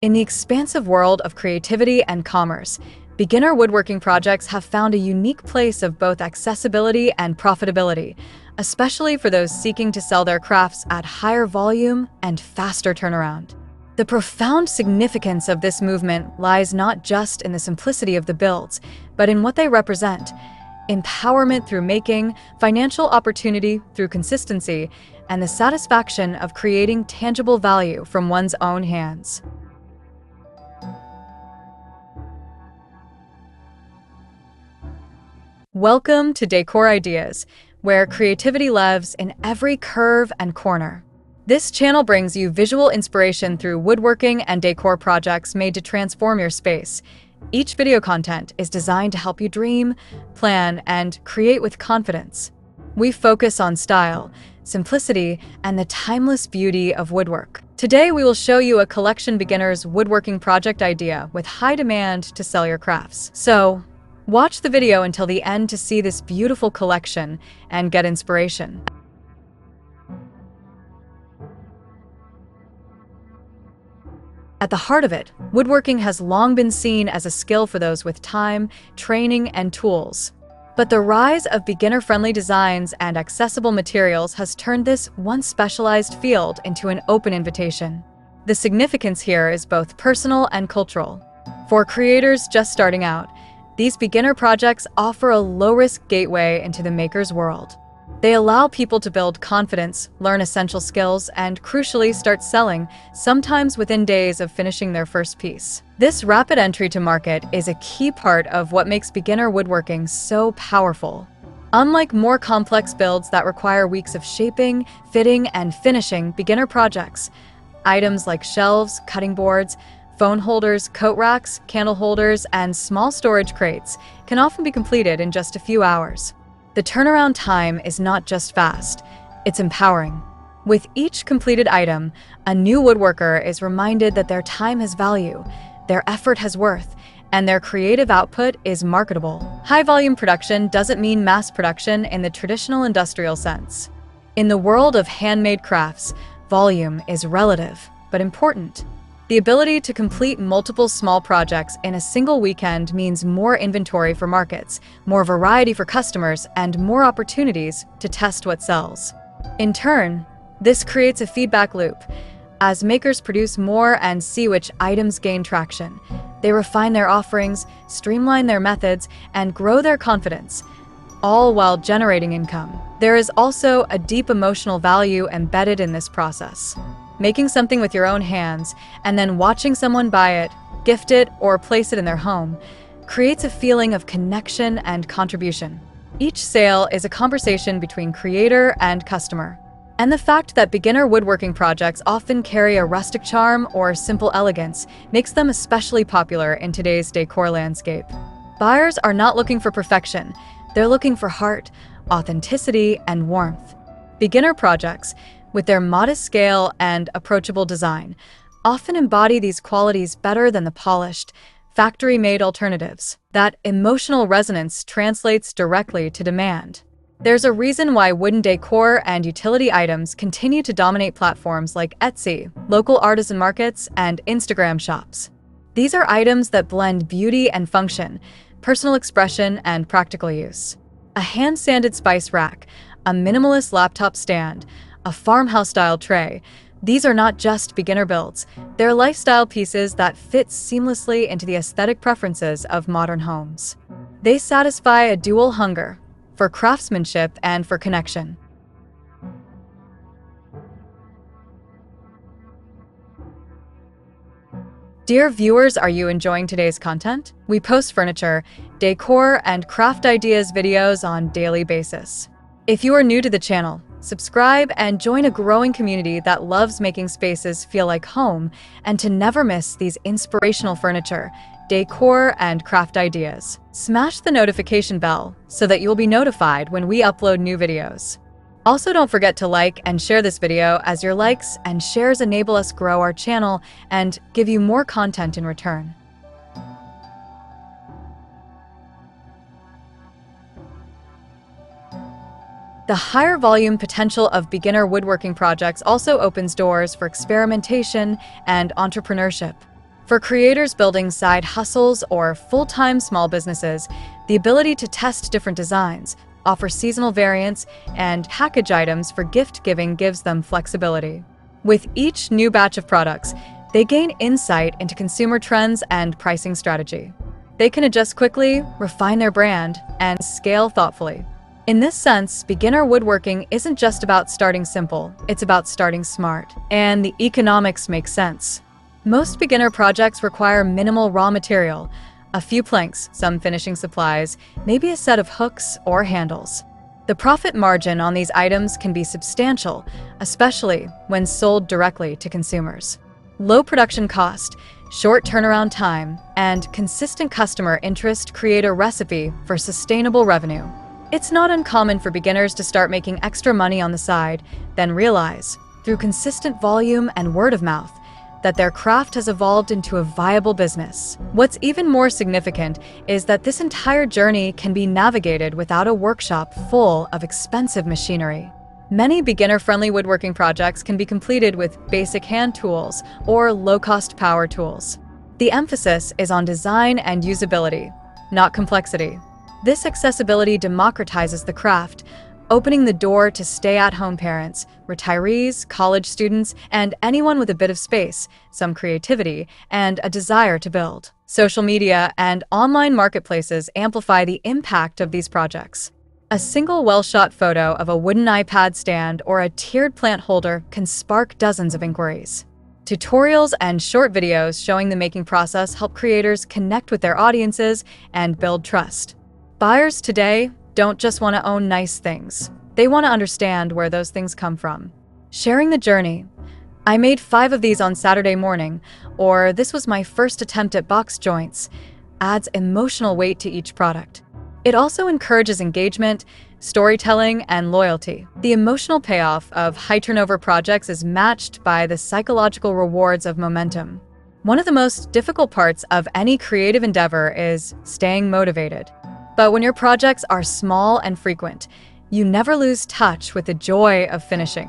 In the expansive world of creativity and commerce, beginner woodworking projects have found a unique place of both accessibility and profitability, especially for those seeking to sell their crafts at higher volume and faster turnaround. The profound significance of this movement lies not just in the simplicity of the builds, but in what they represent: empowerment through making, financial opportunity through consistency, and the satisfaction of creating tangible value from one's own hands. Welcome to Decor Ideas, where creativity lives in every curve and corner. This channel brings you visual inspiration through woodworking and decor projects made to transform your space. Each video content is designed to help you dream, plan, and create with confidence. We focus on style, simplicity, and the timeless beauty of woodwork. Today, we will show you a collection beginner's woodworking project idea with high demand to sell your crafts. So, watch the video until the end to see this beautiful collection and get inspiration. At the heart of it, woodworking has long been seen as a skill for those with time, training, and tools. But the rise of beginner-friendly designs and accessible materials has turned this once specialized field into an open invitation. The significance here is both personal and cultural. For creators just starting out, these beginner projects offer a low-risk gateway into the maker's world. They allow people to build confidence, learn essential skills, and crucially start selling, sometimes within days of finishing their first piece. This rapid entry to market is a key part of what makes beginner woodworking so powerful. Unlike more complex builds that require weeks of shaping, fitting, and finishing, beginner projects, items like shelves, cutting boards, phone holders, coat racks, candle holders, and small storage crates can often be completed in just a few hours. The turnaround time is not just fast, it's empowering. With each completed item, a new woodworker is reminded that their time has value, their effort has worth, and their creative output is marketable. High-volume production doesn't mean mass production in the traditional industrial sense. In the world of handmade crafts, volume is relative, but important. The ability to complete multiple small projects in a single weekend means more inventory for markets, more variety for customers, and more opportunities to test what sells. In turn, this creates a feedback loop. As makers produce more and see which items gain traction, they refine their offerings, streamline their methods, and grow their confidence, all while generating income. There is also a deep emotional value embedded in this process. Making something with your own hands and then watching someone buy it, gift it, or place it in their home creates a feeling of connection and contribution. Each sale is a conversation between creator and customer. And the fact that beginner woodworking projects often carry a rustic charm or simple elegance makes them especially popular in today's decor landscape. Buyers are not looking for perfection, they're looking for heart, authenticity, and warmth. Beginner projects, with their modest scale and approachable design, often embody these qualities better than the polished, factory-made alternatives. That emotional resonance translates directly to demand. There's a reason why wooden decor and utility items continue to dominate platforms like Etsy, local artisan markets, and Instagram shops. These are items that blend beauty and function, personal expression, and practical use. A hand-sanded spice rack, a minimalist laptop stand, a farmhouse-style tray. These are not just beginner builds. They're lifestyle pieces that fit seamlessly into the aesthetic preferences of modern homes. They satisfy a dual hunger, for craftsmanship and for connection. Dear viewers, are you enjoying today's content? We post furniture, decor, and craft ideas videos on a daily basis. If you are new to the channel, subscribe and join a growing community that loves making spaces feel like home and to never miss these inspirational furniture, decor, and craft ideas. Smash the notification bell so that you'll be notified when we upload new videos. Also, don't forget to like and share this video, as your likes and shares enable us grow our channel and give you more content in return. The higher volume potential of beginner woodworking projects also opens doors for experimentation and entrepreneurship. For creators building side hustles or full-time small businesses, the ability to test different designs, offer seasonal variants, and package items for gift-giving gives them flexibility. With each new batch of products, they gain insight into consumer trends and pricing strategy. They can adjust quickly, refine their brand, and scale thoughtfully. In this sense, beginner woodworking isn't just about starting simple, it's about starting smart. And the economics make sense. Most beginner projects require minimal raw material, a few planks, some finishing supplies, maybe a set of hooks or handles. The profit margin on these items can be substantial, especially when sold directly to consumers. Low production cost, short turnaround time, and consistent customer interest create a recipe for sustainable revenue. It's not uncommon for beginners to start making extra money on the side, then realize, through consistent volume and word of mouth, that their craft has evolved into a viable business. What's even more significant is that this entire journey can be navigated without a workshop full of expensive machinery. Many beginner-friendly woodworking projects can be completed with basic hand tools or low-cost power tools. The emphasis is on design and usability, not complexity. This accessibility democratizes the craft, opening the door to stay-at-home parents, retirees, college students, and anyone with a bit of space, some creativity, and a desire to build. Social media and online marketplaces amplify the impact of these projects. A single well-shot photo of a wooden iPad stand or a tiered plant holder can spark dozens of inquiries. Tutorials and short videos showing the making process help creators connect with their audiences and build trust. Buyers today don't just want to own nice things. They want to understand where those things come from. Sharing the journey. I made 5 of these on Saturday morning, or this was my first attempt at box joints, adds emotional weight to each product. It also encourages engagement, storytelling, and loyalty. The emotional payoff of high-turnover projects is matched by the psychological rewards of momentum. One of the most difficult parts of any creative endeavor is staying motivated. But when your projects are small and frequent, you never lose touch with the joy of finishing.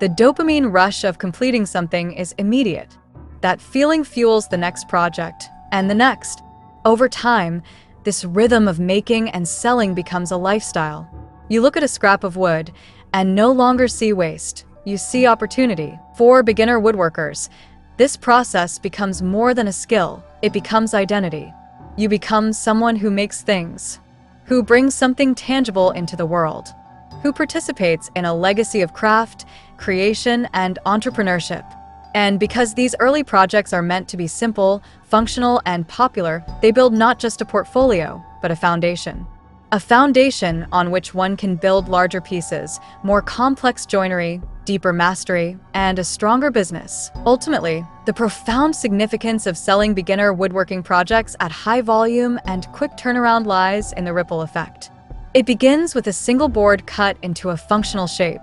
The dopamine rush of completing something is immediate. That feeling fuels the next project, and the next. Over time, this rhythm of making and selling becomes a lifestyle. You look at a scrap of wood and no longer see waste. You see opportunity. For beginner woodworkers, this process becomes more than a skill. It becomes identity. You become someone who makes things, who brings something tangible into the world, who participates in a legacy of craft, creation, and entrepreneurship. And because these early projects are meant to be simple, functional, and popular, they build not just a portfolio, but a foundation. A foundation on which one can build larger pieces, more complex joinery, deeper mastery, and a stronger business. Ultimately, the profound significance of selling beginner woodworking projects at high volume and quick turnaround lies in the ripple effect. It begins with a single board cut into a functional shape.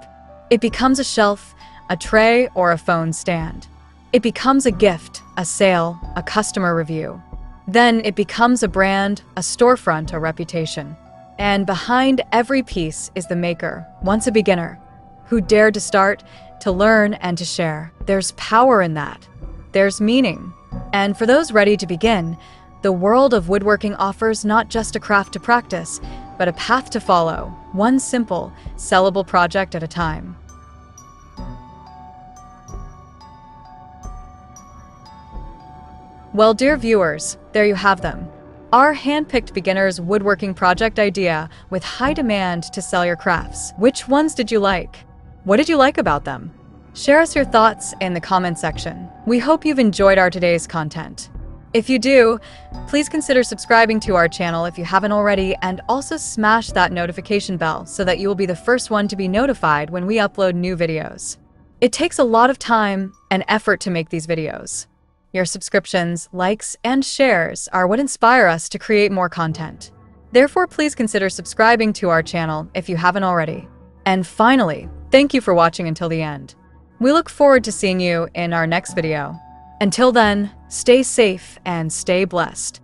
It becomes a shelf, a tray, or a phone stand. It becomes a gift, a sale, a customer review. Then it becomes a brand, a storefront, a reputation. And behind every piece is the maker, once a beginner, who dared to start, to learn, and to share. There's power in that. There's meaning. And for those ready to begin, the world of woodworking offers not just a craft to practice, but a path to follow, one simple, sellable project at a time. Well, dear viewers, there you have them. Our hand-picked beginners woodworking project idea with high demand to sell your crafts. Which ones did you like? What did you like about them? Share us your thoughts in the comment section. We hope you've enjoyed our today's content. If you do, please consider subscribing to our channel if you haven't already, and also smash that notification bell so that you will be the first one to be notified when we upload new videos. It takes a lot of time and effort to make these videos. Your subscriptions, likes, and shares are what inspire us to create more content. Therefore, please consider subscribing to our channel if you haven't already. And finally, thank you for watching until the end. We look forward to seeing you in our next video. Until then, stay safe and stay blessed.